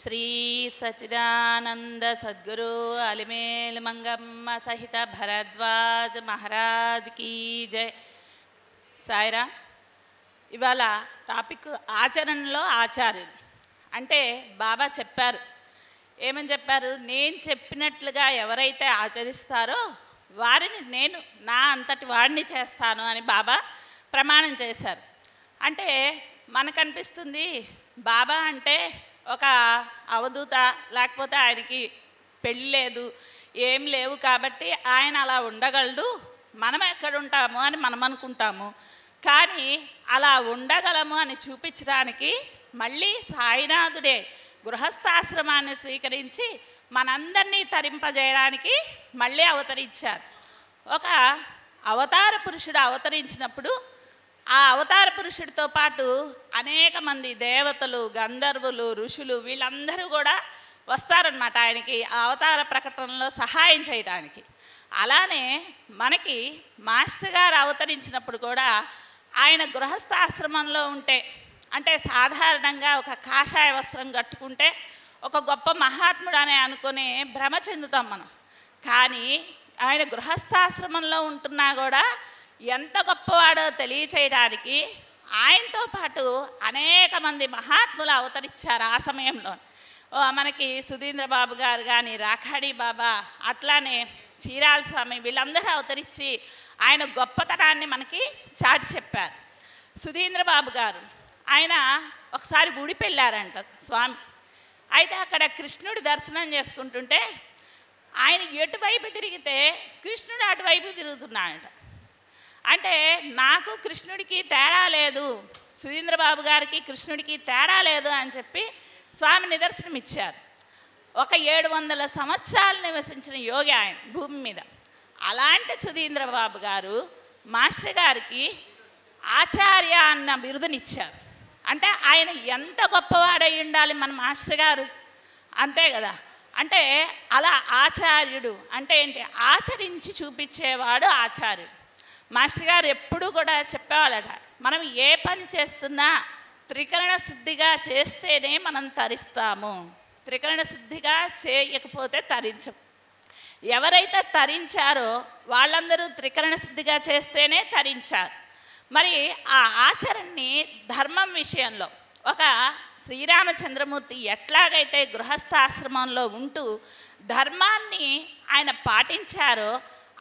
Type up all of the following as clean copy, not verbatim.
శ్రీ సచిదానంద సద్గురు అలిమేల్ మంగమ్మ సహిత భరద్వాజ్ మహారాజ్ కీ జై. సాయిరా, ఇవాళ టాపిక్ ఆచరణలో ఆచార్యులు. అంటే బాబా చెప్పారు, ఏమని చెప్పారు? నేను చెప్పినట్లుగా ఎవరైతే ఆచరిస్తారో వారిని నేను నా అంతటి వాడిని చేస్తాను అని బాబా ప్రమాణం చేశారు. అంటే మనకనిపిస్తుంది బాబా అంటే ఒక అవధూత, లేకపోతే ఆయనకి పెళ్ళి లేదు, ఏం లేవు కాబట్టి ఆయన అలా ఉండగలడు, మనం ఎక్కడ ఉంటాము అని మనం అనుకుంటాము. కానీ అలా ఉండగలము అని చూపించడానికి మళ్ళీ సాయినాథుడే గృహస్థాశ్రమాన్ని స్వీకరించి మనందరినీ తరింపజేయడానికి మళ్ళీ అవతరించారు. ఒక అవతార పురుషుడు అవతరించినప్పుడు ఆ అవతార పురుషుడితో పాటు అనేక మంది దేవతలు, గంధర్వులు, ఋషులు వీళ్ళందరూ కూడా వస్తారనమాట ఆయనకి ఆ అవతార ప్రకటనలో సహాయం చేయడానికి. అలానే మనకి మాస్టర్ గారు అవతరించినప్పుడు కూడా ఆయన గృహస్థాశ్రమంలో ఉంటే, అంటే సాధారణంగా ఒక కాషాయ వస్త్రం కట్టుకుంటే ఒక గొప్ప మహాత్ముడు అని అనుకుని భ్రమ చెందుతాం మనం. కానీ ఆయన గృహస్థాశ్రమంలో ఉంటున్నా కూడా ఎంత గొప్పవాడో తెలియచేయడానికి ఆయనతో పాటు అనేక మంది మహాత్ములు అవతరించారు ఆ సమయంలో. మనకి సుధీంద్ర బాబు గారు కానీ, రాఖాడి బాబా, అట్లానే చీరాల స్వామి, వీళ్ళందరూ అవతరించి ఆయన గొప్పతనాన్ని మనకి చాటి చెప్పారు. సుధీంద్ర బాబు గారు ఆయన ఒకసారి గుడికి వెళ్ళారంట స్వామి. అయితే అక్కడ కృష్ణుడి దర్శనం చేసుకుంటుంటే ఆయన ఎటువైపు తిరిగితే కృష్ణుడు అటువైపు తిరుగుతున్నాడంట. అంటే నాకు కృష్ణుడికి తేడా లేదు, సుధీంద్ర బాబు గారికి కృష్ణుడికి తేడా లేదు అని చెప్పి స్వామి నిదర్శనం ఇచ్చారు. ఒక 700 సంవత్సరాలు నివసించిన యోగి ఆయన భూమి మీద. అలాంటి సుధీంద్ర బాబు గారు మాస్టర్ గారికి ఆచార్య అన్న బిరుదునిచ్చారు. అంటే ఆయన ఎంత గొప్పవాడై ఉండాలి మన మాస్టర్ గారు, అంతే కదా. అంటే అలా ఆచార్యుడు అంటే ఏంటి? ఆచరించి చూపించేవాడు ఆచార్యుడు. మాస్టర్ గారు ఎప్పుడూ కూడా చెప్పేవాళ్ళట, మనం ఏ పని చేస్తున్నా త్రికరణ శుద్ధిగా చేస్తేనే మనం తరిస్తాము, త్రికరణ శుద్ధిగా చేయకపోతే తరించం. ఎవరైతే తరించారో వాళ్ళందరూ త్రికరణ శుద్ధిగా చేస్తేనే తరించారు. మరి ఆ ఆచరణని ధర్మం విషయంలో ఒక శ్రీరామచంద్రమూర్తి ఎట్లాగైతే గృహస్థాశ్రమంలో ఉంటూ ధర్మాన్ని ఆయన పాటించారో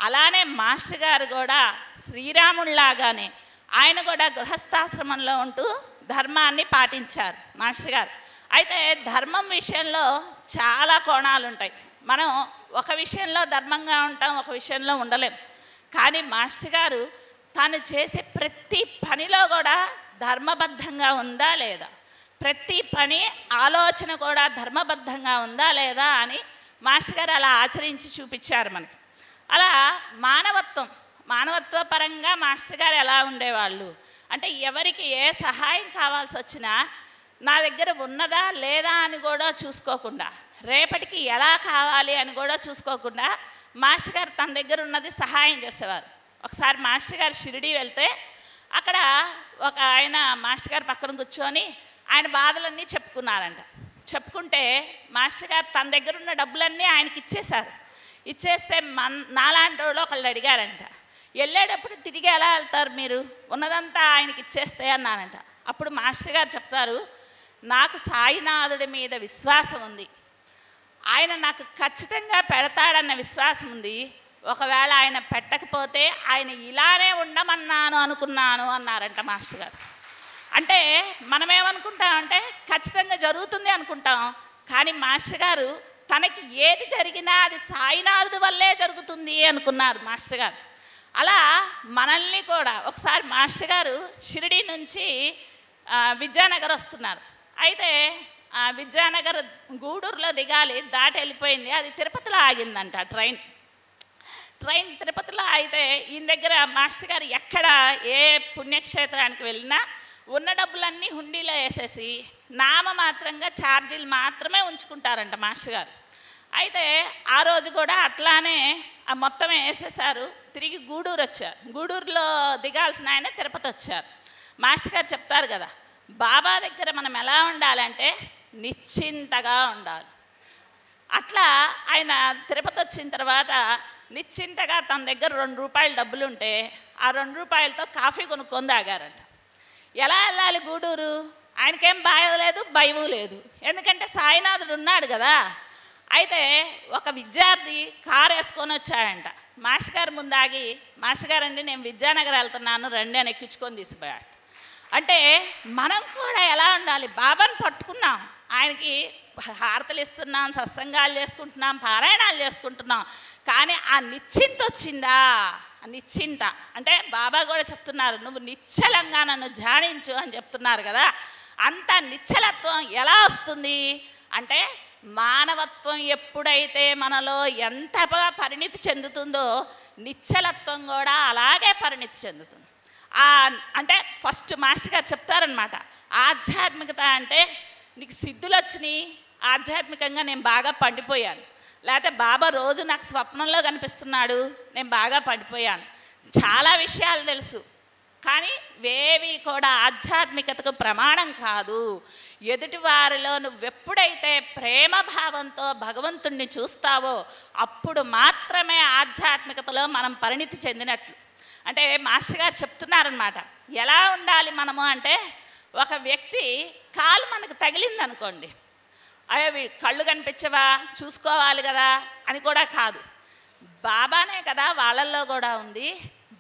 అలానే మాస్టర్ గారు కూడా శ్రీరాముడిలాగానే ఆయన కూడా గృహస్థాశ్రమంలో ఉంటూ ధర్మాన్ని పాటించారు మాస్టర్ గారు. అయితే ధర్మం విషయంలో చాలా కోణాలు ఉంటాయి. మనం ఒక విషయంలో ధర్మంగా ఉంటాం, ఒక విషయంలో ఉండలేం. కానీ మాస్టర్ గారు తాను చేసే ప్రతి పనిలో కూడా ధర్మబద్ధంగా ఉందా లేదా, ప్రతి పని ఆలోచన కూడా ధర్మబద్ధంగా ఉందా లేదా అని మాస్టర్ గారు అలా ఆచరించి చూపించారు మనకి. అలా మానవత్వ పరంగా మాస్టర్ గారు ఎలా ఉండేవాళ్ళు అంటే ఎవరికి ఏ సహాయం కావాల్సి వచ్చినా నా దగ్గర ఉన్నదా లేదా అని కూడా చూసుకోకుండా, రేపటికి ఎలా కావాలి అని కూడా చూసుకోకుండా మాస్టర్ గారు తన దగ్గర ఉన్నది సహాయం చేసేవారు. ఒకసారి మాస్టర్ గారు షిరిడీ వెళ్తే అక్కడ ఒక ఆయన మాస్టర్ గారు పక్కన కూర్చొని ఆయన బాధలన్నీ చెప్పుకున్నారంట. చెప్పుకుంటే మాస్టర్ గారు తన దగ్గర ఉన్న డబ్బులన్నీ ఆయనకి ఇచ్చేశారు. ఇచ్చేస్తే నాలాంటి వాళ్ళు ఒకళ్ళు అడిగారంట, వెళ్ళేటప్పుడు తిరిగి ఎలా వెళ్తారు మీరు, ఉన్నదంతా ఆయనకి ఇచ్చేస్తే అన్నారంట. అప్పుడు మాస్టర్ గారు చెప్తారు, నాకు సాయినాథుడి మీద విశ్వాసం ఉంది, ఆయన నాకు ఖచ్చితంగా పెడతాడన్న విశ్వాసం ఉంది, ఒకవేళ ఆయన పెట్టకపోతే ఆయన ఇలానే ఉండమన్నాను అనుకున్నాను అన్నారంట మాస్టర్ గారు. అంటే మనమేమనుకుంటామంటే ఖచ్చితంగా జరుగుతుంది అనుకుంటాం, కానీ మాస్టర్ గారు తనకి ఏది జరిగినా అది సాయినాథుడి వల్లే జరుగుతుంది అనుకున్నారు మాస్టర్ గారు. అలా మనల్ని కూడా ఒకసారి మాస్టర్ గారు షిరిడీ నుంచి విద్యానగర్ వస్తున్నారు. అయితే విద్యానగర్ గూడూరులో దిగాలి, దాటి వెళ్ళిపోయింది, అది తిరుపతిలో ఆగిందంట ట్రైన్ తిరుపతిలో. అయితే ఈయన దగ్గర మాస్టర్ గారు ఎక్కడ ఏ పుణ్యక్షేత్రానికి వెళ్ళినా ఉన్న డబ్బులన్నీ హుండీలో వేసేసి నామమాత్రంగా ఛార్జీలు మాత్రమే ఉంచుకుంటారంట మాస్టర్ గారు. అయితే ఆ రోజు కూడా అట్లానే మొత్తం వేసేసారు. తిరిగి గూడూరు వచ్చారు. గూడూరులో దిగాల్సిన ఆయన తిరుపతి వచ్చారు. మాస్టర్ గారు చెప్తారు కదా, బాబా దగ్గర మనం ఎలా ఉండాలంటే నిశ్చింతగా ఉండాలి. అట్లా ఆయన తిరుపతి వచ్చిన తర్వాత నిశ్చింతగా తన దగ్గర ₹2 డబ్బులుంటే ఆ ₹2 కాఫీ కొనుక్కొని తాగారంట. ఎలా వెళ్ళాలి గూడూరు? ఆయనకేం బాధ లేదు, భయము లేదు, ఎందుకంటే సాయినాథుడు ఉన్నాడు కదా. అయితే ఒక విద్యార్థి కారు వేసుకొని వచ్చాడంట. మాస్టర్ గారు ముందాగి, మాస్టర్ గారండి నేను విద్యానగర్ వెళ్తున్నాను రండి అని ఎక్కించుకొని తీసుకుపోయాడు. అంటే మనం కూడా ఎలా ఉండాలి? బాబాను పట్టుకున్నాం, ఆయనకి హారతలు ఇస్తున్నాం, సత్సంగాలు చేసుకుంటున్నాం, పారాయణాలు చేసుకుంటున్నాం, కానీ ఆ నిశ్చింత వచ్చిందా? ఆ నిశ్చింత అంటే బాబా కూడా చెప్తున్నారు, నువ్వు నిశ్చలంగా నన్ను ధ్యానించు అని చెప్తున్నారు కదా. అంత నిశ్చలత్వం ఎలా వస్తుంది అంటే మానవత్వం ఎప్పుడైతే మనలో ఎంత పరిణితి చెందుతుందో నిశ్చలత్వం కూడా అలాగే పరిణితి చెందుతుంది. అంటే ఫస్ట్ మాస్టర్ గారు చెప్తారనమాట, ఆధ్యాత్మికత అంటే నీకు సిద్ధులు వచ్చినాయి, ఆధ్యాత్మికంగా నేను బాగా పండిపోయాను, లేకపోతే బాబా రోజు నాకు స్వప్నంలో కనిపిస్తున్నాడు, నేను బాగా పండిపోయాను, చాలా విషయాలు తెలుసు, కానీ వేవి కూడా ఆధ్యాత్మికతకు ప్రమాణం కాదు. ఎదుటివారిలో నువ్వెప్పుడైతే ప్రేమ భావంతో భగవంతుణ్ణి చూస్తావో అప్పుడు మాత్రమే ఆధ్యాత్మికతలో మనం పరిణితి చెందినట్లు. అంటే మాస్టర్ గారు చెప్తున్నారనమాట, ఎలా ఉండాలి మనము అంటే, ఒక వ్యక్తి కాలు మనకు తగిలింది అనుకోండి, అవి కళ్ళు కనిపించవా చూసుకోవాలి కదా అని కూడా కాదు, బాబానే కదా వాళ్ళల్లో కూడా ఉంది,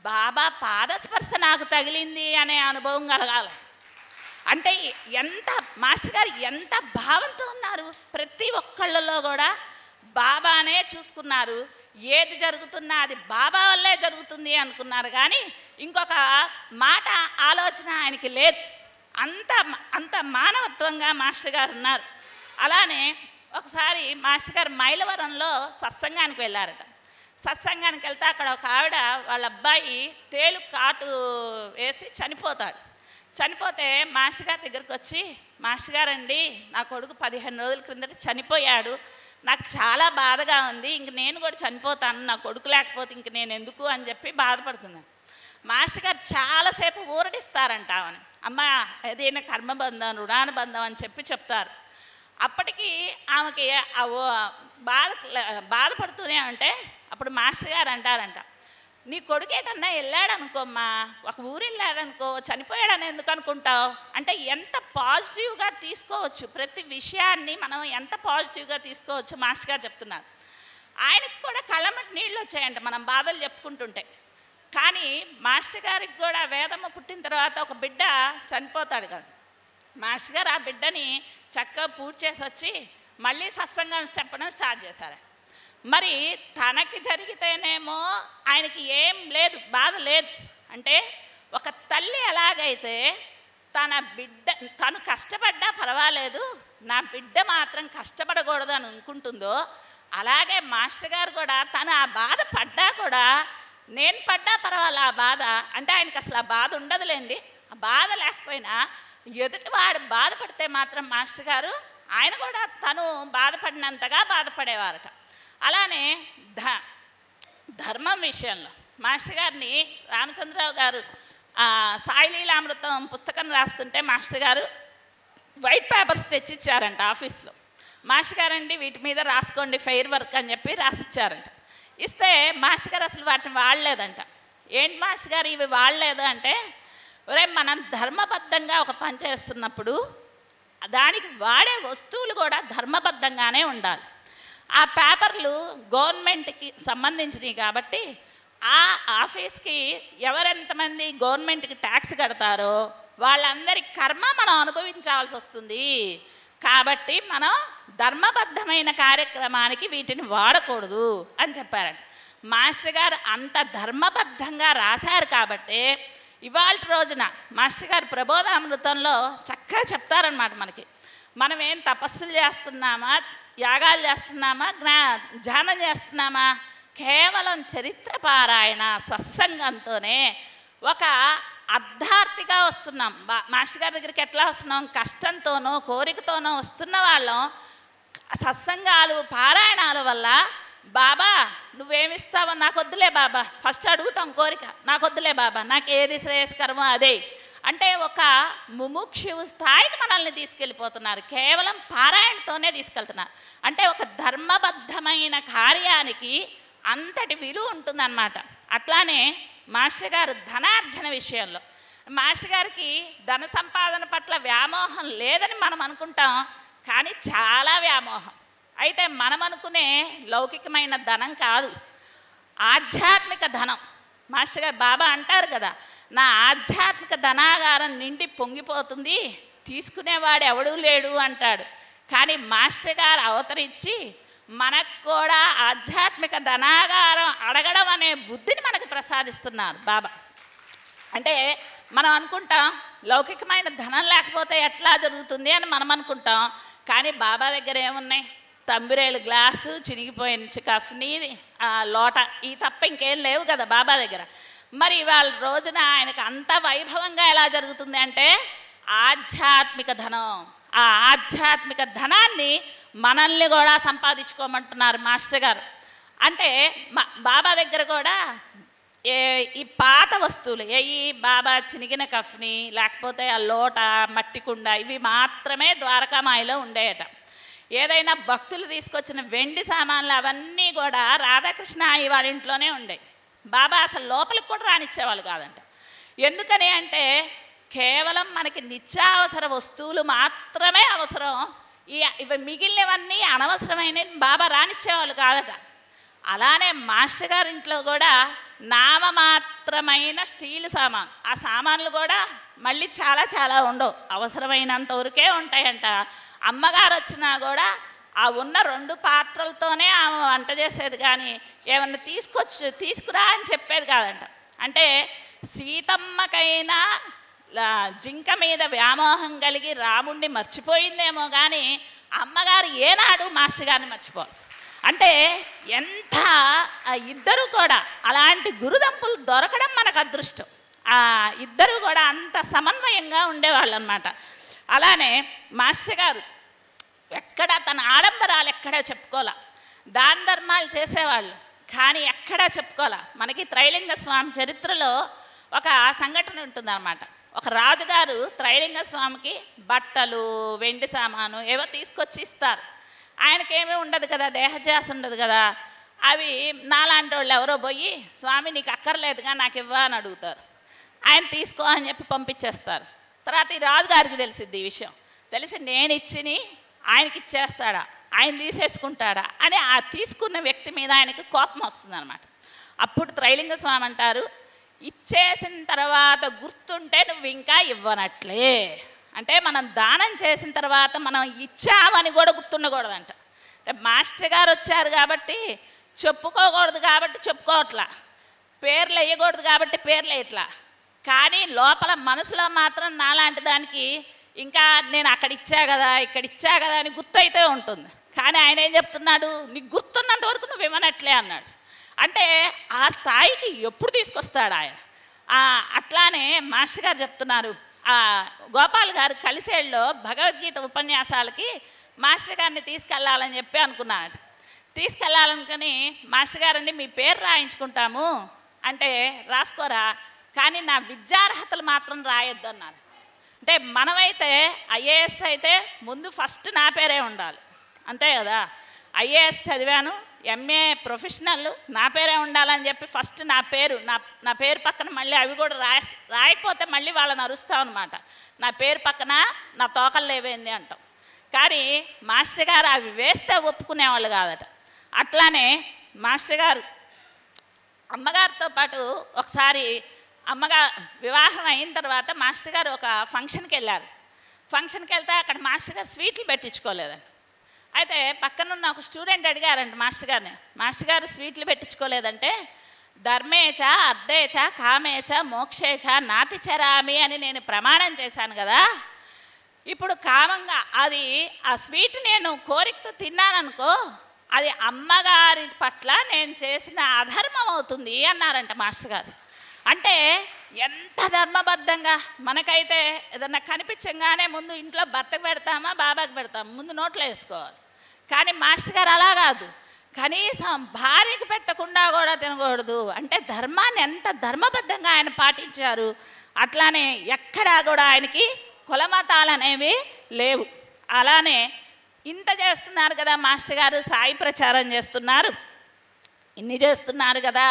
బాబా పాదస్పర్శ నాకు తగిలింది అనే అనుభవం కలగాలి. అంటే ఎంత మాస్టర్ గారు ఎంత భావంతో ఉన్నారు, ప్రతి ఒక్కళ్ళలో కూడా బాబానే చూసుకున్నారు, ఏది జరుగుతున్నా అది బాబా వల్లే జరుగుతుంది అనుకున్నారు, కానీ ఇంకొక మాట ఆలోచన ఆయనకి లేదు. అంత మానవత్వంగా మాస్టర్ గారు ఉన్నారు. అలానే ఒకసారి మాస్టర్ గారు మైలవరంలో సత్సంగానికి వెళ్ళారట. సత్సంగానికి వెళ్తే అక్కడ ఒక ఆవిడ వాళ్ళ అబ్బాయి తేలు కాటు వేసి చనిపోతాడు. చనిపోతే మాస్టర్ గారి దగ్గరికి వచ్చి, మాస్టర్ గారండి నా కొడుకు 15 రోజుల క్రిందట చనిపోయాడు, నాకు చాలా బాధగా ఉంది, ఇంక నేను కూడా చనిపోతాను, నా కొడుకు లేకపోతే ఇంక నేను ఎందుకు అని చెప్పి బాధపడుతున్నాను. మాస్టర్ గారు చాలాసేపు ఊరడిస్తారంట ఆమెను, అమ్మ ఏదైనా కర్మబంధం రుణానుబంధం అని చెప్తారు. అప్పటికి ఆమెకి బాధపడుతూనే ఉంటే అప్పుడు మాస్టర్ గారు అంటారంట, నీ కొడుకు ఏదన్నా వెళ్ళాడనుకోమ్మా, ఒక ఊరు వెళ్ళాడనుకో, చనిపోయాడని ఎందుకు అనుకుంటావు అంటే ఎంత పాజిటివ్గా తీసుకోవచ్చు, ప్రతి విషయాన్ని మనం ఎంత పాజిటివ్గా తీసుకోవచ్చు మాస్టర్ గారు చెప్తున్నారు. ఆయనకు కూడా కళ్ళమటి నీళ్ళు వచ్చాయంట మనం బాధలు చెప్పుకుంటుంటే. కానీ మాస్టర్ గారికి కూడా వేదమ్మ పుట్టిన తర్వాత ఒక బిడ్డ చనిపోతాడు కదా, మాస్టర్ గారు ఆ బిడ్డని చక్కగా పూర్తి చేసి వచ్చి మళ్ళీ సత్సంగం చెప్పడం స్టార్ట్ చేశారు. మరి తనకి జరిగితేనేమో ఆయనకి ఏం లేదు, బాధ లేదు. అంటే ఒక తల్లి ఎలాగైతే తన బిడ్డ తను కష్టపడ్డా పర్వాలేదు, నా బిడ్డ మాత్రం కష్టపడకూడదు అని అనుకుంటుందో, అలాగే మాస్టర్ గారు కూడా తను ఆ బాధ పడ్డా కూడా నేను పడ్డా పర్వాలే ఆ బాధ అంటే ఆయనకి అసలు ఆ బాధ ఉండదులేండి. ఆ బాధ లేకపోయినా ఎదుటివాడు బాధపడితే మాత్రం మాస్టర్ గారు ఆయన కూడా తను బాధపడినంతగా బాధపడేవారట. అలానే ధర్మం విషయంలో మాస్టర్ గారిని రామచంద్రరావు గారు సాయిలీలామృతం పుస్తకం రాస్తుంటే మాస్టర్ గారు వైట్ పేపర్స్ తెచ్చిచ్చారంట ఆఫీస్లో. మాస్టర్ గారండి వీటి మీద రాసుకోండి ఫెయిర్ వర్క్ అని చెప్పి రాసిచ్చారంట. ఇస్తే మాస్టర్ గారు అసలు వాటిని వాడలేదంట. ఏంటి మాస్టర్ గారు ఇవి వాడలేదు అంటే, ఒరే మనం ధర్మబద్ధంగా ఒక పని చేస్తున్నప్పుడు దానికి వాడే వస్తువులు కూడా ధర్మబద్ధంగానే ఉండాలి. ఆ పేపర్లు గవర్నమెంట్కి సంబంధించినవి కాబట్టి ఆ ఆఫీస్కి ఎవరెంతమంది గవర్నమెంట్కి ట్యాక్స్ కడతారో వాళ్ళందరి కర్మ మనం అనుభవించాల్సి వస్తుంది. కాబట్టి మనం ధర్మబద్ధమైన కార్యక్రమానికి వీటిని వాడకూడదు అని చెప్పారంట. మాస్టర్ గారు అంత ధర్మబద్ధంగా రాశారు కాబట్టి ఇవాళ రోజున మాస్టర్ గారు ప్రబోధామృతంలో చక్కగా చెప్తారనమాట మనకి. మనం ఏం తపస్సులు చేస్తున్నామా, యాగాలు చేస్తున్నామా, ధ్యానం చేస్తున్నామా, కేవలం చరిత్ర పారాయణ సత్సంగంతోనే ఒక అర్థార్థిగా వస్తున్నాం. మాస్టర్ గారి దగ్గరికి ఎట్లా వస్తున్నాం, కష్టంతోనో కోరికతోనో వస్తున్న వాళ్ళం సత్సంగాలు పారాయణాల వల్ల బాబా నువ్వేమిస్తావో నాకు వద్దులే బాబా, ఫస్ట్ అడుగుతాం కోరిక, నాకు వద్దులే బాబా, నాకు ఏది శ్రేయస్కరమో అదే అంటే ఒక ముముక్షువు స్థాయికి మనల్ని తీసుకెళ్ళిపోతున్నారు. కేవలం పారాయణతోనే తీసుకెళ్తున్నారు. అంటే ఒక ధర్మబద్ధమైన కార్యానికి అంతటి విలువ ఉంటుందన్నమాట. అట్లానే మాస్టర్ గారు ధనార్జన విషయంలో, మాస్టర్ గారికి ధన సంపాదన పట్ల వ్యామోహం లేదని మనం అనుకుంటాం, కానీ చాలా వ్యామోహం. అయితే మనం అనుకునే లౌకికమైన ధనం కాదు, ఆధ్యాత్మిక ధనం. మాస్టర్ గారు బాబా అంటారు కదా, నా ఆధ్యాత్మిక ధనాగారం నిండి పొంగిపోతుంది, తీసుకునేవాడు ఎవడూ లేడు అంటాడు. కానీ మాస్టర్ గారు అవతరించి మనకు కూడా ఆధ్యాత్మిక ధనాగారం అడగడం అనే బుద్ధిని మనకు ప్రసాదిస్తున్నారు బాబా. అంటే మనం అనుకుంటాం లౌకికమైన ధనం లేకపోతే ఎట్లా జరుగుతుంది అని మనం అనుకుంటాం. కానీ బాబా దగ్గర ఏమున్నాయి? తంబిరేలు గ్లాసు, చినిగిపోయిన కఫ్ని, లోట, ఈ తప్ప ఇంకేం లేవు కదా బాబా దగ్గర. మరి ఇవాళ రోజున ఆయనకు అంత వైభవంగా ఎలా జరుగుతుంది అంటే ఆధ్యాత్మిక ధనం. ఆ ఆధ్యాత్మిక ధనాన్ని మనల్ని కూడా సంపాదించుకోమంటున్నారు మాస్టర్ గారు. అంటే బాబా దగ్గర కూడా ఈ పాత వస్తువులు, ఈ బాబా చినిగిన కఫ్ని, లేకపోతే ఆ లోట, మట్టి కుండ, ఇవి మాత్రమే ద్వారకామాయిలో ఉండేయట. ఏదైనా భక్తులు తీసుకొచ్చిన వెండి సామాన్లు అవన్నీ కూడా రాధాకృష్ణ వాళ్ళ ఇంట్లోనే ఉండేవి. బాబా అసలు లోపలికి కూడా రానిచ్చేవాళ్ళు కాదంట. ఎందుకని అంటే కేవలం మనకి నిత్యావసర వస్తువులు మాత్రమే అవసరం, ఇవి మిగిలినవన్నీ అనవసరమైనవి బాబా రానిచ్చేవాళ్ళు కాదట. అలానే మాస్టర్ గారి ఇంట్లో కూడా నామమాత్రమైన స్టీల్ సామాన్, ఆ సామాన్లు కూడా మళ్ళీ చాలా చాలా ఉండవు, అవసరమైనంత వరకే ఉంటాయంట. అమ్మగారు వచ్చినా కూడా ఆ ఉన్న 2 పాత్రలతోనే ఆమె వంట చేసేది, కానీ ఏమన్నా తీసుకురా అని చెప్పేది కాదంట. అంటే సీతమ్మకైనా జింక మీద వ్యామోహం కలిగి రాముణ్ణి మర్చిపోయిందేమో, కానీ అమ్మగారు ఏనాడు మాస్టర్ గారిని మర్చిపోరు. అంటే ఎంత ఇద్దరు కూడా అలాంటి గురుదంపులు దొరకడం మనకు అదృష్టం. ఇద్దరు కూడా అంత సమన్వయంగా ఉండేవాళ్ళు అన్నమాట. అలానే మాస్టర్ గారు ఎక్కడ తన ఆడంబరాలు ఎక్కడా చెప్పుకోలే, దాన ధర్మాలు చేసేవాళ్ళు, కానీ ఎక్కడా చెప్పుకోలే. మనకి త్రైలింగ స్వామి చరిత్రలో ఒక సంఘటన ఉంటుందన్నమాట. ఒక రాజుగారు త్రైలింగ స్వామికి బట్టలు, వెండి సామాను ఏవో తీసుకొచ్చి ఇస్తారు. ఆయనకేమీ ఉండదు కదా, దేహజాస ఉండదు కదా. అవి నాలాంటి వాళ్ళు ఎవరో పోయి, స్వామి నీకు అక్కర్లేదుగా నాకు ఇవ్వ అని అడుగుతారు. ఆయన తీసుకో అని చెప్పి పంపించేస్తారు. తర్వాత ఈ రాజుగారికి తెలిసిద్ది ఈ విషయం. తెలిసి నేను ఇచ్చిని ఆయనకి ఇచ్చేస్తాడా, ఆయన తీసేసుకుంటాడా అని ఆ తీసుకున్న వ్యక్తి మీద ఆయనకి కోపం వస్తుందన్నమాట. అప్పుడు త్రైలింగ స్వామి అంటారు, ఇచ్చేసిన తర్వాత గుర్తుంటే నువ్వు ఇంకా ఇవ్వనట్లే. అంటే మనం దానం చేసిన తర్వాత మనం ఇచ్చామని కూడా గుర్తుండకూడదంట. అంటే మాస్టర్ గారు వచ్చారు కాబట్టి చెప్పుకోకూడదు, కాబట్టి చెప్పుకోవట్లా, పేర్లు వేయకూడదు కాబట్టి పేర్లు వేయట్లా, కానీ లోపల మనసులో మాత్రం నాలాంటి దానికి ఇంకా నేను అక్కడ ఇచ్చా కదా, ఇక్కడ ఇచ్చా కదా అని గుర్తయితే ఉంటుంది. కానీ ఆయన ఏం చెప్తున్నాడు, నీకు గుర్తున్నంత వరకు నువ్వు ఇవ్వనట్లే అన్నాడు. అంటే ఆ స్థాయికి ఎప్పుడు తీసుకొస్తాడు ఆయన. అట్లానే మాస్టర్ గారు చెప్తున్నారు, గోపాల్ గారు కలిచేళ్ళలో భగవద్గీత ఉపన్యాసాలకి మాస్టర్ గారిని తీసుకెళ్ళాలని చెప్పి అనుకున్నాడు. తీసుకెళ్ళాలనుకుని మాస్టర్ గారండి మీ పేరు రాయించుకుంటాము అంటే, రాసుకోరా కానీ నా విద్యార్హతలు మాత్రం రాయొద్దు అన్నారు. అంటే మనమైతే ఐఏఎస్ అయితే ముందు ఫస్ట్ నా పేరే ఉండాలి, అంతే కదా. ఐఏఎస్ చదివాను, ఎంఏ ప్రొఫెషనల్, నా పేరే ఉండాలని చెప్పి ఫస్ట్ నా పేరు పక్కన మళ్ళీ అవి కూడా రాయకపోతే మళ్ళీ వాళ్ళని అరుస్తాం అనమాట. నా పేరు పక్కన నా తోకలు లేవేంది అంటాం. కానీ మాస్టర్ గారు అవి వేస్తే ఒప్పుకునేవాళ్ళు కాదట. అట్లానే మాస్టర్ గారు అమ్మగారితో పాటు ఒకసారి వివాహం అయిన తర్వాత మాస్టర్ గారు ఒక ఫంక్షన్కి వెళ్ళారు. ఫంక్షన్కి వెళ్తే అక్కడ మాస్టర్ గారు స్వీట్లు పెట్టించుకోలేదండి. అయితే పక్కనున్న ఒక స్టూడెంట్ అడిగారంట మాస్టర్ గారిని, మాస్టర్ గారు స్వీట్లు పెట్టించుకోలేదంటే, ధర్మేచ అర్ధేచ కామేచ మోక్షేచ నాతి చరామి అని నేను ప్రమాణం చేశాను కదా, ఇప్పుడు కామంగా అది ఆ స్వీట్ నేను కోరికతో తిన్నాననుకో, అది అమ్మగారి పట్ల నేను చేసిన అధర్మం అవుతుంది అన్నారంట మాస్టర్ గారు. అంటే ఎంత ధర్మబద్ధంగా, మనకైతే ఏదన్నా కనిపించగానే ముందు ఇంట్లో భర్తకు పెడతామా బాబాకి పెడతామా, ముందు నోట్లో వేసుకోవాలి. కానీ మాస్టర్ గారు అలా కాదు, కనీసం భార్యకు పెట్టకుండా కూడా తినకూడదు. అంటే ధర్మాన్ని ఎంత ధర్మబద్ధంగా ఆయన పాటించారు. అట్లానే ఎక్కడా కూడా ఆయనకి కులమతాలు అనేవి లేవు. అలానే ఇంత చేస్తున్నారు కదా మాస్టర్ గారు, సాయి ప్రచారం చేస్తున్నారు, ఇన్ని చేస్తున్నారు కదా,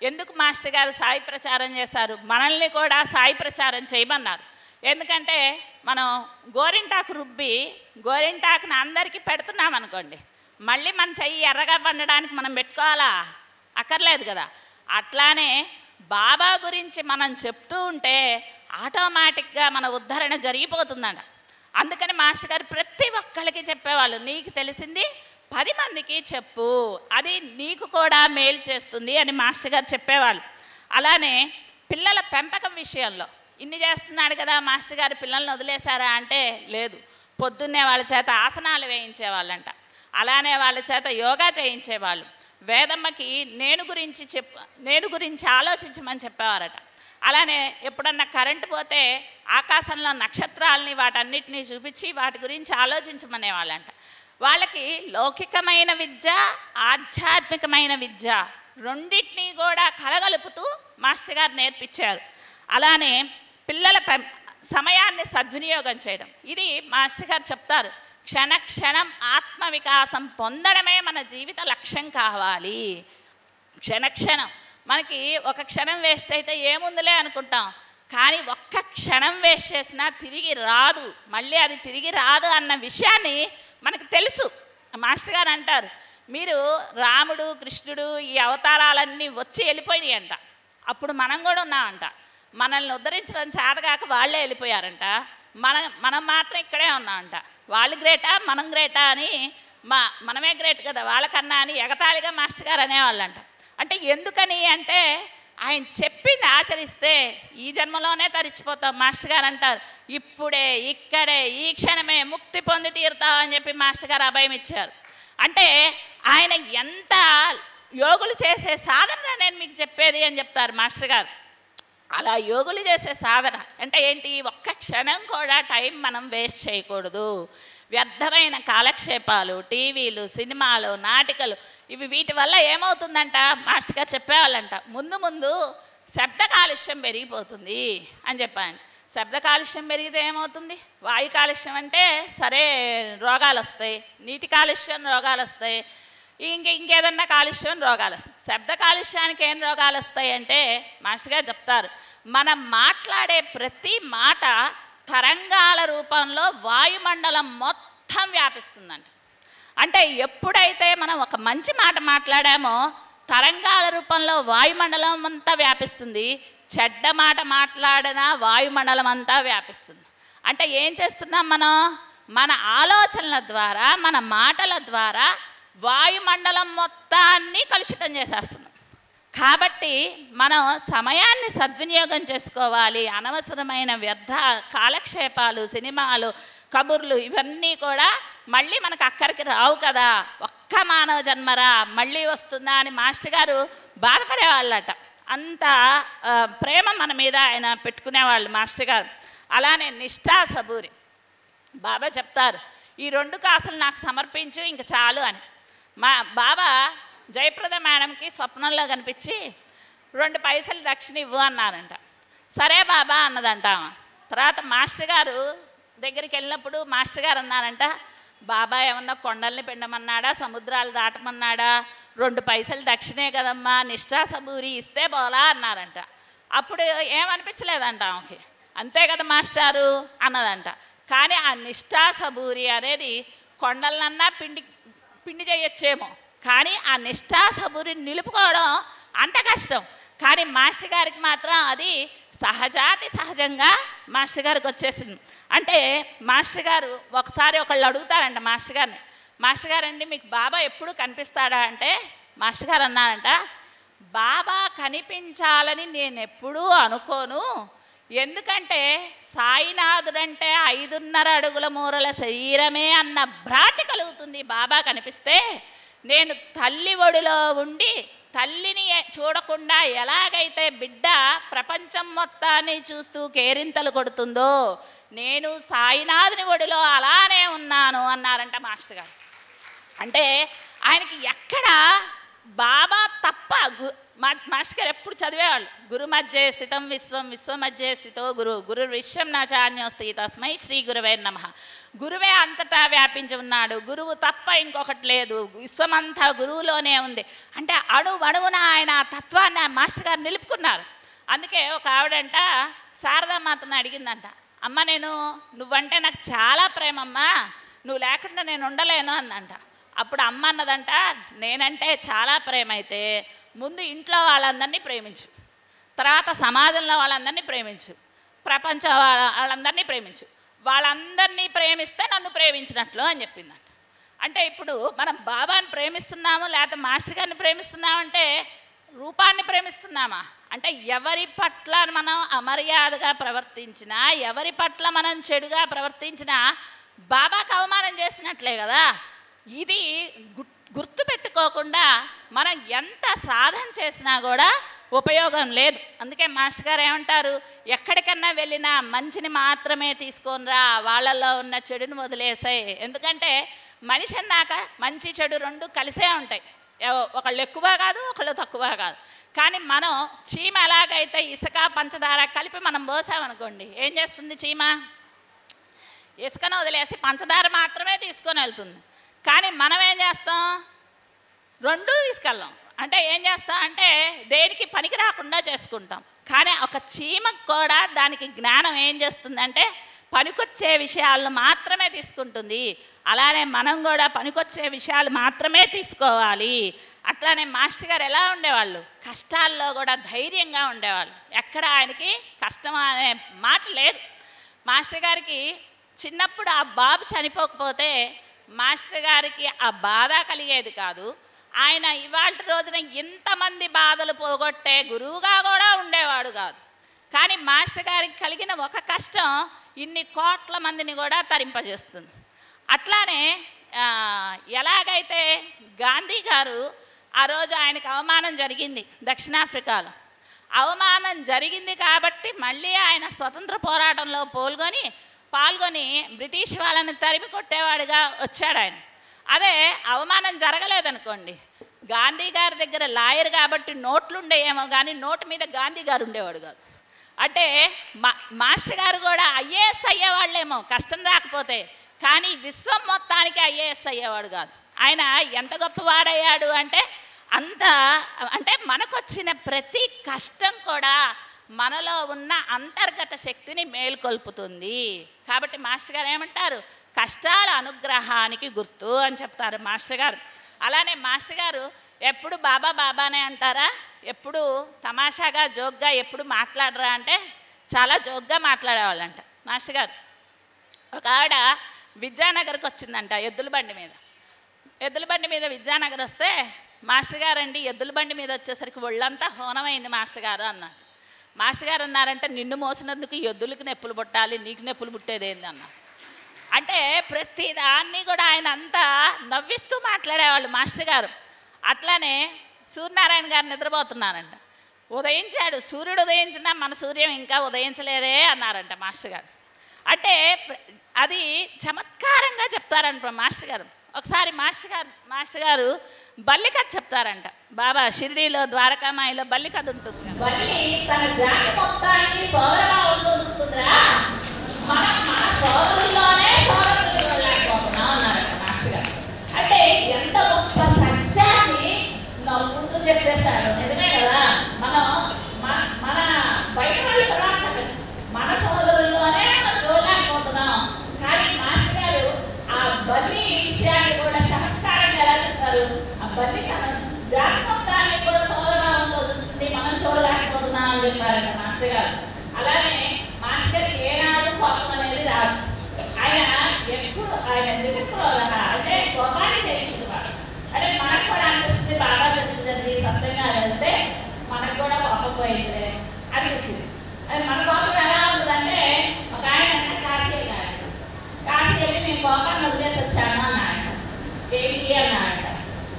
ఎందుకు మాస్టర్ గారు సాయి ప్రచారం చేశారు? మనల్ని కూడా సాయి ప్రచారం చేయమన్నారు. ఎందుకంటే మనం గోరింటాకు రుబ్బి గోరింటాకుని అందరికీ పెడుతున్నాం అనుకోండి, మళ్ళీ మన చెయ్యి ఎర్రగా పండడానికి మనం పెట్టుకోవాలా? అక్కర్లేదు కదా. అట్లానే బాబా గురించి మనం చెప్తూ ఉంటే ఆటోమేటిక్గా మన ఉద్ధరణ జరిగిపోతుందంట. అందుకని మాస్టర్ గారు ప్రతి ఒక్కరికి చెప్పేవాళ్ళు, నీకు తెలిసింది 10 మందికి చెప్పు, అది నీకు కూడా మేలు చేస్తుంది అని మాస్టర్ గారు చెప్పేవాళ్ళు. అలానే పిల్లల పెంపకం విషయంలో ఇన్ని చేస్తున్నాడు కదా మాస్టర్ గారు, పిల్లల్ని వదిలేశారా అంటే లేదు. పొద్దున్నే వాళ్ళ చేత ఆసనాలు వేయించేవాళ్ళంట, అలానే వాళ్ళ చేత యోగా చేయించేవాళ్ళు. వేదమ్మకి నేను గురించి ఆలోచించమని చెప్పేవారట. అలానే ఎప్పుడన్నా కరెంటు పోతే ఆకాశంలో నక్షత్రాలని వాటన్నిటినీ చూపించి వాటి గురించి ఆలోచించమనేవాళ్ళంట. వాళ్ళకి లౌకికమైన విద్య, ఆధ్యాత్మికమైన విద్య రెండింటినీ కూడా కలగలుపుతూ మాస్టర్ గారు నేర్పించారు. అలానే పిల్లల సమయాన్ని సద్వినియోగం చేయడం, ఇది మాస్టర్ గారు చెప్తారు, క్షణక్షణం ఆత్మ వికాసం పొందడమే మన జీవిత లక్ష్యం కావాలి. క్షణక్షణం మనకి ఒక క్షణం వేస్ట్ అయితే ఏముందిలే అనుకుంటాం, కానీ ఒక్క క్షణం వేస్ట్ చేసినా తిరిగి రాదు, మళ్ళీ అది తిరిగి రాదు అన్న విషయాన్ని మనకు తెలుసు. మాస్టర్ గారు అంటారు, మీరు రాముడు కృష్ణుడు ఈ అవతారాలన్నీ వచ్చి వెళ్ళిపోయినాయి అంట, అప్పుడు మనం కూడా ఉన్నామంట, మనల్ని ఉద్ధరించడం చేతగాక వాళ్ళే వెళ్ళిపోయారంట, మనం మాత్రం ఇక్కడే ఉన్నామంట. వాళ్ళు గ్రేటా మనం గ్రేటా అని, మనమే గ్రేట్ కదా వాళ్ళకన్నా అని ఎగతాళిగా మాస్టర్ గారు అనేవాళ్ళంట. అంటే ఎందుకని అంటే ఆయన చెప్పింది ఆచరిస్తే ఈ జన్మలోనే తరిచిపోతాం. మాస్టర్ గారు అంటారు, ఇప్పుడే ఇక్కడే ఈ క్షణమే ముక్తి పొంది తీరుతాం అని చెప్పి మాస్టర్ గారు అభయం ఇచ్చారు. అంటే ఆయన ఎంత యోగులు చేసే సాధన నేను మీకు చెప్పేది అని చెప్తారు మాస్టర్ గారు. అలా యోగులు చేసే సాధన అంటే ఏంటి? ఒక్క క్షణం కూడా టైం మనం వేస్ట్ చేయకూడదు. వ్యర్థమైన కాలక్షేపాలు, టీవీలు, సినిమాలు, నాటికలు, వీటి వల్ల ఏమవుతుందంట మాస్టర్ గారు చెప్పేవాళ్ళంట, ముందు శబ్ద కాలుష్యం పెరిగిపోతుంది అని చెప్పాను. శబ్ద కాలుష్యం పెరిగితే ఏమవుతుంది? వాయు కాలుష్యం అంటే సరే రోగాలు వస్తాయి, నీటి కాలుష్యం రోగాలు వస్తాయి, ఇంకేదన్నా కాలుష్యం రోగాలు వస్తాయి. శబ్ద కాలుష్యానికి ఏం రోగాలు వస్తాయి అంటే మాస్టర్ గారు చెప్తారు, మనం మాట్లాడే ప్రతి మాట తరంగాల రూపంలో వాయుమండలం మొత్తం వ్యాపిస్తుందంట. అంటే ఎప్పుడైతే మనం ఒక మంచి మాట మాట్లాడామో తరంగాల రూపంలో వాయుమండలం అంతా వ్యాపిస్తుంది, చెడ్డ మాట మాట్లాడినా వాయుమండలం అంతా వ్యాపిస్తుంది. అంటే ఏం చేస్తున్నాం మనం? మన ఆలోచనల ద్వారా, మన మాటల ద్వారా వాయుమండలం మొత్తాన్ని కలుషితం చేసేస్తున్నాం. కాబట్టి మనం సమయాన్ని సద్వినియోగం చేసుకోవాలి. అనవసరమైన వ్యర్థ కాలక్షేపాలు, సినిమాలు, కబుర్లు ఇవన్నీ కూడా మళ్ళీ మనకు అక్కడికి రావు కదా, ఒక్క మానవ జన్మరా మళ్ళీ వస్తుందా అని మాస్టర్ గారు బాధపడేవాళ్ళట. అంత ప్రేమ మన మీద ఆయన పెట్టుకునేవాళ్ళు మాస్టర్ గారు. అలానే నిష్ఠా సబూరి బాబా చెప్తారు, ఈ 2 కాసులు నాకు సమర్పించు ఇంక చాలు అని. మా బాబా జయప్రద మేడంకి స్వప్నంలో కనిపించి 2 పైసలు దక్షిణ ఇవ్వు అన్నారంట. సరే బాబా అన్నదంట. తర్వాత మాస్టర్ గారు దగ్గరికి వెళ్ళినప్పుడు మాస్టర్ గారు అన్నారంట, బాబా ఏమన్నా కొండల్ని పిండమన్నాడా, సముద్రాలు దాటమన్నాడా, 2 పైసలు దక్షిణే కదమ్మా, నిష్ఠా సబూరి ఇస్తే పోలా అన్నారంట. అప్పుడు ఏమనిపించలేదంట ఆమెకి, అంతే కదా మాస్టారు అన్నదంట. కానీ ఆ నిష్ఠా సబూరి అనేది కొండలనన్నా పిండి చేయొచ్చేమో, కానీ ఆ నిష్ఠా సబూరిని నిలుపుకోవడం అంత కష్టం. కానీ మాస్టర్ గారికి మాత్రం అది సహజంగా మాస్టర్ గారికి వచ్చేసింది. అంటే మాస్టర్ గారు ఒకసారి ఒకళ్ళు అడుగుతారంట మాస్టర్ గారిని, మాస్టర్ గారు అండి మీకు బాబా ఎప్పుడు కనిపిస్తాడా అంటే మాస్టర్ గారు అన్నారంట, బాబా కనిపించాలని నేను ఎప్పుడూ అనుకోను, ఎందుకంటే సాయినాథుడంటే 5.5 అడుగుల మూరల శరీరమే అన్న భ్రాంతి కలుగుతుంది బాబా కనిపిస్తే. నేను తల్లి ఒడిలో ఉండి తల్లిని చూడకుండా ఎలాగైతే బిడ్డ ప్రపంచం మొత్తాన్ని చూస్తూ కేరింతలు కొడుతుందో నేను సాయినాథుని ఒడిలో అలానే ఉన్నాను అన్నారంట మాస్టర్ గారు. అంటే ఆయనకి ఎక్కడ బాబా తప్ప మాస్టర్ గారు ఎప్పుడు చదివేవాళ్ళు. గురు మధ్య స్థితం విశ్వం, విశ్వ మధ్య స్థితో గురు, గురు విశ్వం నాచాన్యోస్తి తస్మై శ్రీ గురువే నమః. గురువే అంతటా వ్యాపించి ఉన్నాడు, గురువు తప్ప ఇంకొకటి లేదు, విశ్వమంతా గురువులోనే ఉంది అంటే అణువున ఆయన తత్వాన్ని మాస్టర్ గారు నిలుపుకున్నారు. అందుకే ఒక ఆవిడంట శారదామాతను అడిగిందంట, అమ్మ నువ్వంటే నాకు చాలా ప్రేమమ్మా, నువ్వు లేకుండా నేను ఉండలేను అందంట. అప్పుడు అమ్మ అన్నదంట, నేనంటే చాలా ప్రేమ అయితే ముందు ఇంట్లో వాళ్ళందరినీ ప్రేమించు, తర్వాత సమాజంలో వాళ్ళందరినీ ప్రేమించు, ప్రపంచ వాళ్ళందరినీ ప్రేమించు, వాళ్ళందరినీ ప్రేమిస్తే నన్ను ప్రేమించినట్లు అని చెప్పిందంట. అంటే ఇప్పుడు మనం బాబాని ప్రేమిస్తున్నాము లేకపోతే మాస్టర్ గారిని ప్రేమిస్తున్నామంటే రూపాన్ని ప్రేమిస్తున్నామా అంటే ఎవరి పట్ల మనం అమర్యాదగా ప్రవర్తించినా, ఎవరి పట్ల మనం చెడుగా ప్రవర్తించినా బాబాకు అవమానం చేసినట్లే కదా. ఇది గుర్తు పెట్టుకోకుండా మనం ఎంత సాధన చేసినా కూడా ఉపయోగం లేదు. అందుకే మాస్టర్ గారు ఏమంటారు, ఎక్కడికన్నా వెళ్ళినా మంచిని మాత్రమే తీసుకొనిరా, వాళ్ళల్లో ఉన్న చెడుని వదిలేసాయి. ఎందుకంటే మనిషి అన్నాక మంచి చెడు రెండు కలిసే ఉంటాయి, ఒకళ్ళు ఎక్కువ కాదు ఒకళ్ళు తక్కువ కాదు. కానీ మనం చీమ ఎలాగైతే ఇసుక పంచదార కలిపి మనం పోసామనుకోండి, ఏం చేస్తుంది చీమ? ఇసుకను వదిలేసి పంచదార మాత్రమే తీసుకొని వెళ్తుంది. కానీ మనం ఏం చేస్తాం? రెండూ తీసుకెళ్ళాం. అంటే ఏం చేస్తాం అంటే దేనికి పనికి రాకుండా చేసుకుంటాం. కానీ ఒక చీమకు కూడా దానికి జ్ఞానం ఏం చేస్తుందంటే పనికొచ్చే విషయాలను మాత్రమే తీసుకుంటుంది. అలానే మనం కూడా పనికొచ్చే విషయాలు మాత్రమే తీసుకోవాలి. అట్లానే మాస్టర్ గారు ఎలా ఉండేవాళ్ళు? కష్టాల్లో కూడా ధైర్యంగా ఉండేవాళ్ళు. ఎక్కడ ఆయనకి కష్టం అనే మాట లేదు. మాస్టర్ గారికి చిన్నప్పుడు ఆ బాబు చనిపోకపోతే మాస్టర్ గారికి ఆ బాధ కలిగేది కాదు. ఆయన ఇవాళ రోజున ఇంతమంది బాధలు పోగొట్టే గురువుగా కూడా ఉండేవాడు కాదు. కానీ మాస్టర్ గారికి కలిగిన ఒక కష్టం ఇన్ని కోట్ల మందిని కూడా తరింపజేస్తుంది. అట్లానే ఎలాగైతే గాంధీ గారు ఆ రోజు ఆయనకు అవమానం జరిగింది దక్షిణాఫ్రికాలో, అవమానం జరిగింది కాబట్టి మళ్ళీ ఆయన స్వతంత్ర పోరాటంలో పాల్గొని బ్రిటిష్ వాళ్ళని తరిమి కొట్టేవాడుగా వచ్చాడు ఆయన. అదే అవమానం జరగలేదనుకోండి, గాంధీ గారి దగ్గర లాయర్ కాబట్టి నోట్లు ఉండేయేమో కానీ నోటు మీద గాంధీ గారు ఉండేవాడు కాదు. అంటే మాస్టర్ గారు కూడా ఐఏఎస్ అయ్యేవాళ్ళేమో కష్టం రాకపోతే, కానీ విశ్వం మొత్తానికి ఐఏఎస్ అయ్యేవాడు కాదు. ఆయన ఎంత గొప్పవాడయ్యాడు అంటే మనకొచ్చిన ప్రతి కష్టం కూడా మనలో ఉన్న అంతర్గత శక్తిని మేల్కొల్పుతుంది. కాబట్టి మాస్టర్ గారు ఏమంటారు? కష్టాల అనుగ్రహానికి గుర్తు అని చెప్తారు మాస్టర్ గారు. అలానే మాస్టర్ గారు ఎప్పుడు బాబా బాబానే అంటారా? ఎప్పుడు తమాషాగా జోక్గా ఎప్పుడు మాట్లాడరా అంటే చాలా జోక్గా మాట్లాడేవాళ్ళంట మాస్టర్ గారు. ఒక ఆవిడ విద్యానగర్కి వచ్చిందంట ఎద్దుల బండి మీద విద్యానగర్ వస్తే, మాస్టర్ గారు అండి ఎద్దుల బండి మీద వచ్చేసరికి ఒళ్ళంతా హోనమైంది మాస్టర్ గారు అన్నారు. మాస్టర్ గారు అన్నారంటే, నిన్ను మోసినందుకు ఎద్దులకి నొప్పులు పుట్టాలి, నీకు నొప్పులు పుట్టేదేంది అన్నారు. అంటే ప్రతి దాన్ని కూడా ఆయన అంతా నవ్విస్తూ మాట్లాడేవాళ్ళు మాస్టర్ గారు. అట్లానే సూర్యనారాయణ గారు నిద్రపోతున్నారంట, ఉదయించాడు, సూర్యుడు ఉదయించినా మన సూర్యం ఇంకా ఉదయించలేదే అన్నారంట మాస్టర్ గారు. అంటే అది చమత్కారంగా చెప్తారంట మాస్టర్ గారు. ఒకసారి మాస్టర్ గారు బల్లి కథ చెప్తారంట. బాబా షిరిడీలో ద్వారకామాయిలో బల్లి కథ ఉంటుంది. బల్లి తన జాతి మొత్తాన్ని సోదరభావంతో చూస్తుందిరా, మనం మన సోదరుల్లోనే సోదరులేకపోతున్నాం అన్నారంట మాస్టర్ గారు. అంటే ఎంత గొప్ప సత్యాన్ని నవ్వుతూ చెప్పేశాడు. నిజమే కదా, మనం మన బయట వాళ్ళు కూడా మన సోదరుల్లోనే మనం చూడలేకపోతున్నాం. కానీ మాస్టర్ గారు ఆ బల్లి విషయాన్ని కూడా చమత్కారంగా ఎలా చెప్తారు? ఆ బల్లి తన జాతి మొత్తాన్ని కూడా సోదరభావంతో చూస్తుంది, మనం చూడలేకపోతున్నాం అని చెప్పారంట మాస్టర్ గారు. అలానే మాస్టర్ ఏనాడు కోపం అనేది రాదు. ఆయన జగత్తులో అంటే కోపాన్ని జయించేవాడు. అంటే మనకు కూడా అనిపిస్తుంది, బాగా జరిగింది సస్యంగా వెళ్తే మనకు కూడా కోపం పోయింది అనిపించింది. అది మన కోపం ఎలా ఉంటుందంటే, ఒక ఆయన కాశీ వెళ్ళి నేను కోపాన్ని వదిలేసి వచ్చాను అన్నాడు. ఏంటి అన్నాడు?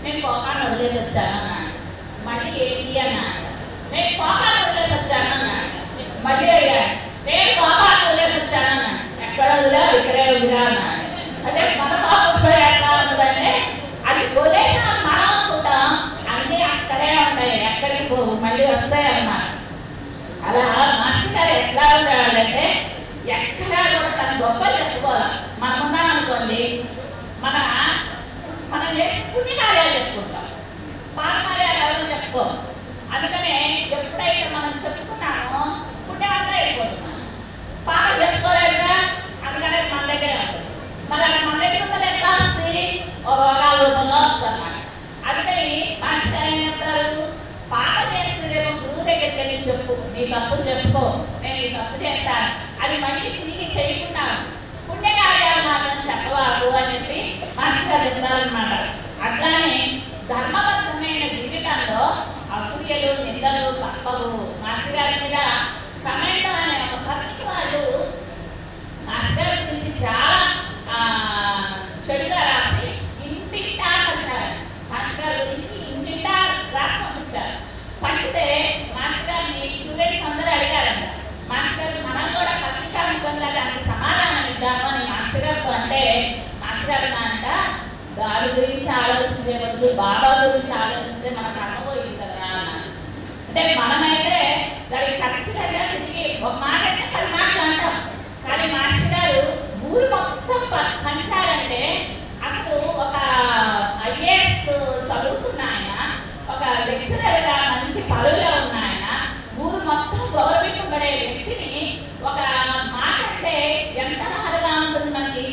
నేను కోపాన్ని వదిలేసి వచ్చాను అన్నాడు. మళ్ళీ ఏంటి అన్నాడు? నేను కోపాన్ని వదిలేసి వచ్చాను అన్నాడు. మళ్ళీ అయ్యాడు, నేను కోపాన్ని వదిలేసి వచ్చాను అన్నాడు. ఎక్కడ వదిలా? ఇక్కడే వదిలా అన్నాడు. అంటే మన కోపం కూడా ఎట్లా ఉంటుందంటే, అది వదిలేసిన మనం అనుకుంటాం అన్నీ అక్కడే ఉంటాయి, ఎక్కడికి పోవు. పుణ్యకార్యాలు చెప్పుకుంటాం, పాపకార్యాలు ఎవరు చెప్పుకోం. అందుకనే ఎప్పుడైతే మనం చెప్పుకున్నామో పుణ్యమంతా వెళ్ళిపోతున్నాం, పాపం చెప్పుకోలేదుగా, అందుకనే మన దగ్గరే ఉంటుంది. మరి మన దగ్గర ఉన్నది ఎట్లా వస్తుంది? ఒక రోగాల రూపంలో వస్తుంది అన్నమాట. అందుకని మాస్టర్ ఏం చెప్తారు, పాపం చేస్తుందేమో గురువు దగ్గరికి వెళ్ళి చెప్పు, నీ తప్పు చెప్పుకో, నేను ఈ తప్పు చేస్తాను, అది మళ్ళీ తిరిగి చేయకున్నాను, పుణ్యకార్యాలు మాత్రం చెప్పవాకు అని చెప్పి మాస్టర్ గారు చెప్తారనమాట. అట్లానే ధర్మబద్ధమైన జీవితంలో అసూయలు నిందలు తప్పవు. మాస్టర్ గారి మీద కమెంట్ అనే ఒక పత్రిక వాళ్ళు మాస్టర్ గారి గురించి చాలా చెడుగా రాసి ఇంటింటా పంచారు. మాస్టర్ గారి గురించి ఇంటింటా రాసి పంపించారు. పంచితే మాస్టర్ గారిని స్టూడెంట్స్ అందరూ అడిగారంట, మాస్టర్ గారు మనం కూడా పత్రికాముఖంగా దానికి సమాధానం ఇద్దాము అని మాస్టర్ గారితో అంటే, మాస్టర్ గారు అంట దాని గురించి ఆలోచించే బదులు బాబా గురించి ఆలోచిస్తే మనకు అమ్మబోయింది కదా అన్నారు. అంటే మనమైతే దానికి ఖచ్చితంగా తిరిగి ఒక మాట అంటే 10 మాటలు అంటాం, కానీ మాస్టర్ గారు ఊరు మొత్తం పంచారంటే అసలు ఒక ఐఏఎస్ చదువుకున్న ఆయన, ఒక లెక్చరర్గా మంచి పదవిలో ఉన్న ఆయన, ఊరు మొత్తం గౌరవింపబడే వ్యక్తిని ఒక మాట అంటే ఎంత బాధగా ఉంటుంది మనకి.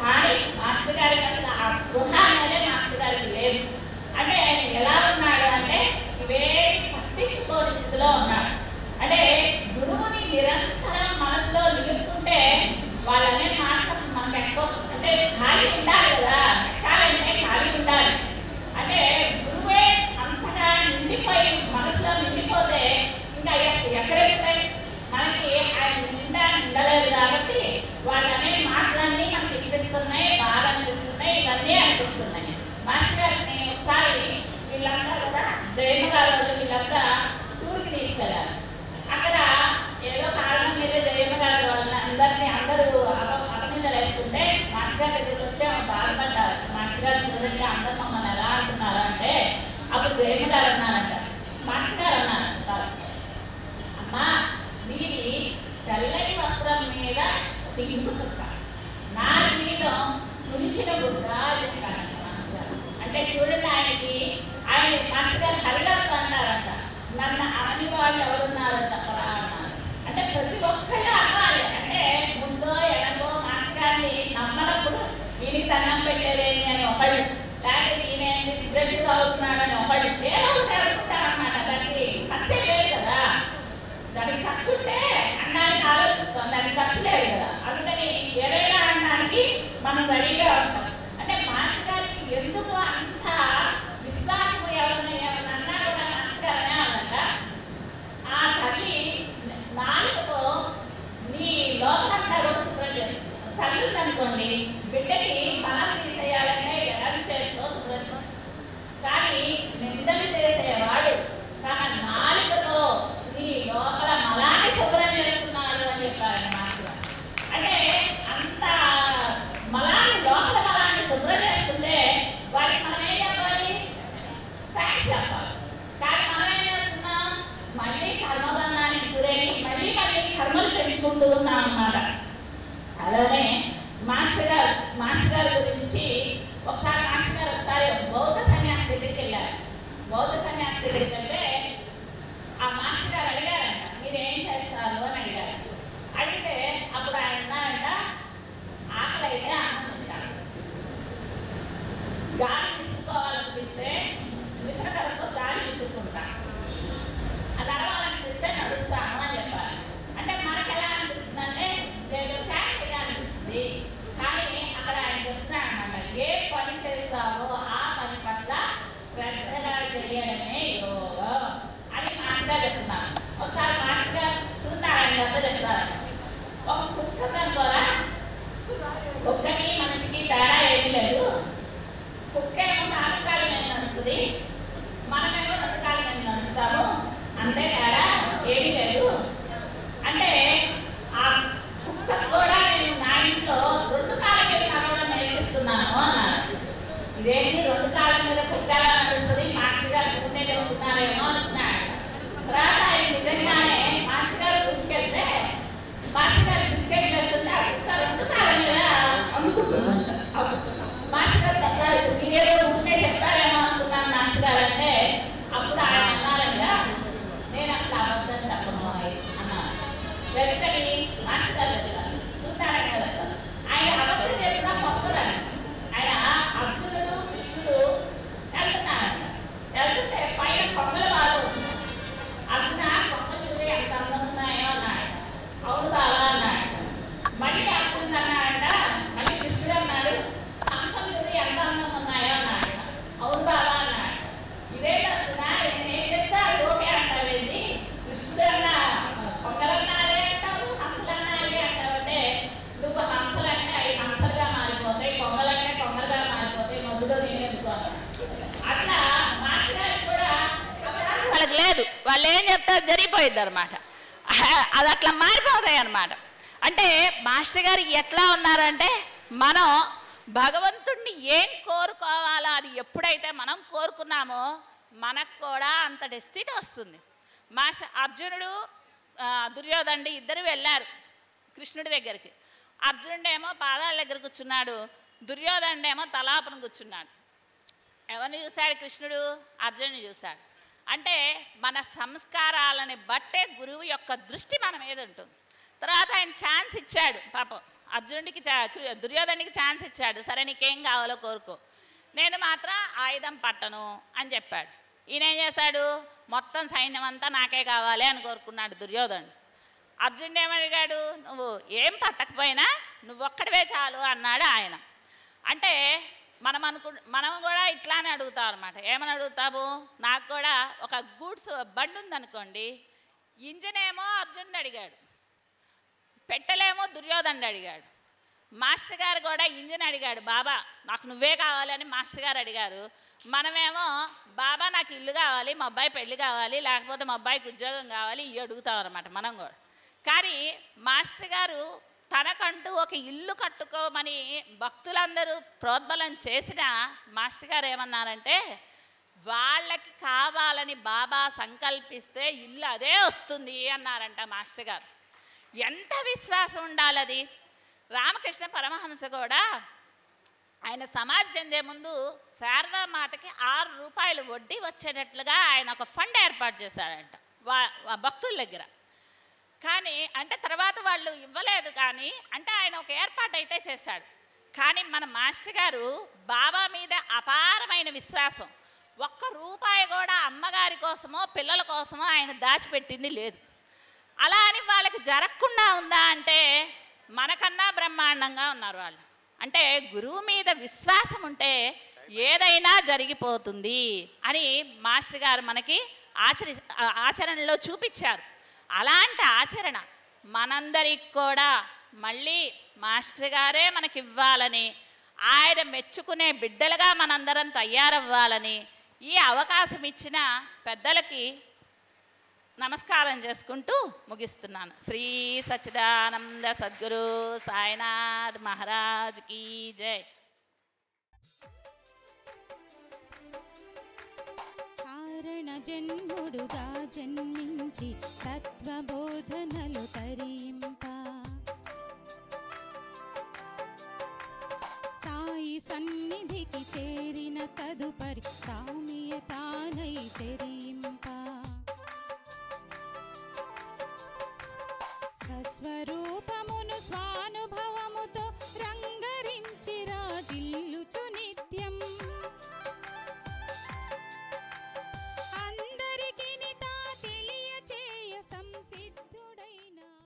కానీ మాస్టర్ గారికి అసలు ఆ స్పృహ అనేది మాస్టర్ గారికి లేదు. అంటే ఆయన ఎలా ఉన్నాడు అంటే ఇవేమి పట్టించుకోని స్థితిలో ఉన్నాడు. అంటే గురువుని నిరంతరం మనసులో నిలుపుకుంటే వాళ్ళనే మాట అసలు మనకు ఎక్కువ అంటే ఖాళీ ఉండాలి కదా, ఎక్కాలంటే ఖాళీ ఉండాలి. అంటే గురువే అంతగా నిండిపోయి మనసులో నిండిపోతే ఇంకా ఎక్కడెక్కుతాయి మనకి. ఆయన నిండలేదు కాబట్టి వాళ్ళనే మాటలన్నీ మనకి అనిపిస్తున్నాయి, బాగా అనిపిస్తున్నాయి, ఇవన్నీ అనిపిస్తున్నాయి. మాస్టర్ గారిని ఒకసారి వీళ్ళంతా కూడా జయమగారు వీళ్ళంతా టూర్కి తీసుకెళ్ళారు. అక్కడ ఏదో కారణం మీద జయమగారు వాళ్ళని అందరూ అపనిందలు వేస్తుంటే మాస్టర్ గారి దగ్గరికి వచ్చి ఆమె బాధపడ్డారు. మాస్టర్ గారు చూడండి అందరు మమ్మల్ని ఎలా అంటున్నారు అంటే, అప్పుడు జయమగారు అన్నారంట, మాస్టర్ గారు అన్నారు సార్, అమ్మా మీది తెల్లటి వస్త్రం మీద తింపు చుక్క, నా జీవితం తుడిచిన బుద్ధ చెప్పారంట మాస్టర్ గారు. అంటే చూడండి ఆయన మాస్టర్ గారు హరిగారు అంటారంట, నన్ను అనని వాళ్ళు ఎవరున్నారో చెప్పరా అన్నారు. అంటే ప్రతి ఒక్కళ్ళు అమ్మాలి. అంటే ముందో ఎడగో మాస్టర్ గారిని నమ్మనప్పుడు వీనికి దండం పెట్టేదేమి అని ఒకళ్ళు, లేకపోతే ఈయన సిగరెట్ తాగుతున్నాడని ఒకళ్ళు, ఏదో ఒకటి అనుకుంటారన్నమాట. దానికి ఖర్చే లేదు కదా, దానికి ఖర్చు ఉంటే అన్నానికి ఆలోచిస్తాం, దానికి ఖర్చు లేదు కదా. అందుకని ఏదైనా అనడానికి మనం రెడీగా ఉంటాం. అంటే మాస్టర్ గారికి ఎందుకు అంత విశ్వాసం ఎవరన్నా అన్నా కూడా మాస్టర్ గారనే అన్నట, ఆ తల్లి నాలుగుతో నీ లోపలంతా కూడా శుభ్రం చేస్తుంది. తల్లి ఉందనుకోండి, బిడ్డకి బలం తీసేయాలంటే ఎడమ చేతితో శుభ్రం చేస్తుంది. కానీ నిందలు చేసేవాడు తన నాలుగుతో నీ లోపల మలాన్ని శుభ్రం చేస్తున్నాడు అని చెప్పారండి మాస్టర్. అంటే అంత మలాన్ని లోపల మలాన్ని శుభ్రం చేస్తుంటే వాడికి మనం ఏం చెప్పాలి? థ్యాంక్స్ చెప్పాలి. కానీ మనం ఏం చేస్తున్నాం? మళ్ళీ కర్మబంధానికి గురై మళ్ళీ కర్మలు పెంచుకుంటూ ఉన్నాం అన్నమాట. అలానే మాస్టర్ గారు గురించి ఒకసారి మాస్టర్ గారు బౌద్ధ సన్యాసి దగ్గరికి వెళ్ళారు. బౌద్ధ సన్యాసి దగ్గరికి వెళ్తే ఆ మాస్టర్ గారు అడిగారంట, మీరు ఏం చేస్తారు అని అడిగారు. అడిగితే అప్పుడు ఆయన అన్నారంట, ఆకలి అయితే అన్నం తింటాను, గాలి తీసుకోవాలనిపిస్తే విసరకరతో గాలి తీసుకుంటాను, నడవాలనిపిస్తే నడుస్తాను అని చెప్పారు. అంటే మనకు ఎలా అనిపిస్తుంది అంటే ఏదో ఫ్యాక్టరీగా అనిపిస్తుంది. కానీ అక్కడ ఆయన చెప్తున్నాడు అన్నమాట, ఏ పని చేస్తావో ఆ పని పట్ల శ్రద్ధగా చేయడమే యోగం అని మాస్టర్ గారు చెప్తున్నారు. ఒకసారి మాస్టర్ గారు సూర్యనారాయణ గారితో చెప్తారు, ఒక కుక్క కనుకోరా, కుక్కకి మనిషికి తేడా ఏమీ లేదు. కుక్క ఏమో 4 కాళ్ళ మీద నడుస్తుంది, మనమేమో 2 కాళ్ళ మీద నడుస్తాము, అంతే తేడా ఏమీ లేదు. అంటే ఆ కుక్క కూడా నేను నా ఇంట్లో 2 కాళ్ళ మీద నడవడం నేర్పిస్తున్నాను అన్నారు. ఇదేంటి 2 కాళ్ళ మీద కుక్క ఎలా నడుస్తుంది, మాస్టర్ గారు పుణ్య చెబుతున్నారేమో అంటున్నాడు. తర్వాత ఆయన నిజంగానే మాస్టర్ గారు గుర్తుకెళ్తే మాస్టర్ గారు బిస్కెట్ వేస్తుంటే ఆ కుక్క 2 కాళ్ళ మీద అమ్ముకుంటున్నాను. మాస్టర్ గారు దగ్గర మీరేదో ఉంటే చెప్తారేమో అనుకున్నాను మాస్టర్ గారు అంటే అప్పుడు ఆయన అన్నారంట, నేను అసలు అబద్ధం చెప్పను అన్నారు. వెంటనే మాస్టర్ గారు వెళ్తారు, చూస్తారని వెళ్తారు. ఆయన అబద్ధం చెప్పినా వస్తారని ఆయన అర్జునుడు కృష్ణుడు వెళ్తున్నారంట. వెళ్తుంటే పైన కొంగలు బాగుంటుంది. అర్జున కొంగలు చూడే ఎంత అందం ఉన్నాయో అన్నాడు. అవును బాగా అన్నాడు. మళ్ళీ అర్జునుడు అన్నాడంట, మళ్ళీ కృష్ణుడు అన్నాడు, హంసలు చూడే ఎంత అందం ఉన్నాయో అన్నాడు. అవును బాగా అన్నాడు. ఇదే అర్జున నేను చెప్తా ఓకే అంటావేంటి, కృష్ణుడు అన్నా కొంగలన్నా అదే అంటావు, హంసలన్నా అదే అంటావు అంటే నువ్వు హంసలంటే అవి హంసలుగా మారిపోతాయి, కొంగలంటే కొంగలుగా మారిపోతాయి, మధ్యలో నేను ఎందుకోవాలి. అట్లా మాస్టర్ గారికి కూడా వాళ్ళకి లేదు, వాళ్ళు ఏం చెప్తారు జరిగిపోయిద్ది అనమాట. అది అట్లా మారిపోతాయి అన్నమాట. అంటే మాస్టర్ గారు ఎట్లా ఉన్నారంటే మనం భగవంతుడిని ఏం కోరుకోవాలో అది ఎప్పుడైతే మనం కోరుకున్నామో మనకు కూడా అంతటి స్థితి వస్తుంది. అర్జునుడు దుర్యోధనుడు ఇద్దరు వెళ్ళారు కృష్ణుడి దగ్గరికి. అర్జునుడేమో పాదాల దగ్గర కూర్చున్నాడు, దుర్యోధనుడేమో తలాపును కూర్చున్నాడు. ఎవరిని చూశాడు కృష్ణుడు? అర్జునుడిని చూశాడు. అంటే మన సంస్కారాలని బట్టే గురువు యొక్క దృష్టి మన మీద ఉంటుంది. తర్వాత ఆయన ఛాన్స్ ఇచ్చాడు పాపం అర్జునుడికి, దుర్యోధనుడికి ఛాన్స్ ఇచ్చాడు. సరే నీకేం కావాలో కోరుకో, నేను మాత్రం ఆయుధం పట్టను అని చెప్పాడు. ఈయన ఏం చేశాడు? మొత్తం సైన్యం అంతా నాకే కావాలి అని కోరుకున్నాడు దుర్యోధనుడు. అర్జునుడు ఏమడిగాడు? నువ్వు ఏం పట్టకపోయినా నువ్వు ఒక్కడివే చాలు అన్నాడు ఆయన. అంటే మనం కూడా ఇట్లానే అడుగుతాం అనమాట. ఏమని అడుగుతాము? నాకు కూడా ఒక గూడ్స్ బండి ఉందనుకోండి, ఇంజిన్ ఏమో అర్జునుడు అడిగాడు, పెట్టలేమో దుర్యోధనుడు అడిగాడు. మాస్టర్ గారు కూడా ఇంజిన్ అడిగాడు, బాబా నాకు నువ్వే కావాలని మాస్టర్ గారు అడిగారు. మనమేమో బాబా నాకు ఇల్లు కావాలి, మా అబ్బాయి పెళ్ళి కావాలి, లేకపోతే మా అబ్బాయికి ఉద్యోగం కావాలి, ఇవి అడుగుతాం అనమాట మనం కూడా. కానీ మాస్టర్ గారు తనకంటూ ఒక ఇల్లు కట్టుకోమని భక్తులందరూ ప్రోద్బలం చేసిన మాస్టర్ గారు ఏమన్నారంటే వాళ్ళకి కావాలని బాబా సంకల్పిస్తే ఇల్లు అదే వస్తుంది అన్నారంట మాస్టర్ గారు. ఎంత విశ్వాసం ఉండాలి అది. రామకృష్ణ పరమహంస కూడా ఆయన సమాధి చెందే ముందు శారదామాతకి 6 రూపాయలు వడ్డీ వచ్చేటట్లుగా ఆయన ఒక ఫండ్ ఏర్పాటు చేశాడంట భక్తుల దగ్గర. కానీ అంటే తర్వాత వాళ్ళు ఇవ్వలేదు, కానీ అంటే ఆయన ఒక ఏర్పాటు అయితే చేశాడు. కానీ మన మాస్టర్ గారు బాబా మీద అపారమైన విశ్వాసం, 1 రూపాయి కూడా అమ్మగారి కోసమో పిల్లల కోసమో ఆయన దాచిపెట్టింది లేదు. అలా అని వాళ్ళకి జరగకుండా ఉందా అంటే మనకన్నా బ్రహ్మాండంగా ఉన్నారు వాళ్ళు. అంటే గురువు మీద విశ్వాసం ఉంటే ఏదైనా జరిగిపోతుంది అని మాస్టర్ గారు మనకి ఆచరణలో చూపించారు. అలాంటి ఆచరణ మనందరికి కూడా మళ్ళీ మాస్టర్ గారే మనకి ఇవ్వాలని, ఆయన మెచ్చుకునే బిడ్డలుగా మనందరం తయారవ్వాలని ఈ అవకాశం ఇచ్చిన పెద్దలకి నమస్కారం చేసుకుంటూ ముగిస్తున్నాను. శ్రీ సచ్చిదానంద సద్గురు సాయినాథ్ మహారాజ్ కీ జై. కారణ జన్ముడుగా జన్మించి తత్వబోధనలు తరింప, సాయి సన్నిధికి చేరిన తదుపరి సామ్యతానై చెరింప, స్వస్వరూ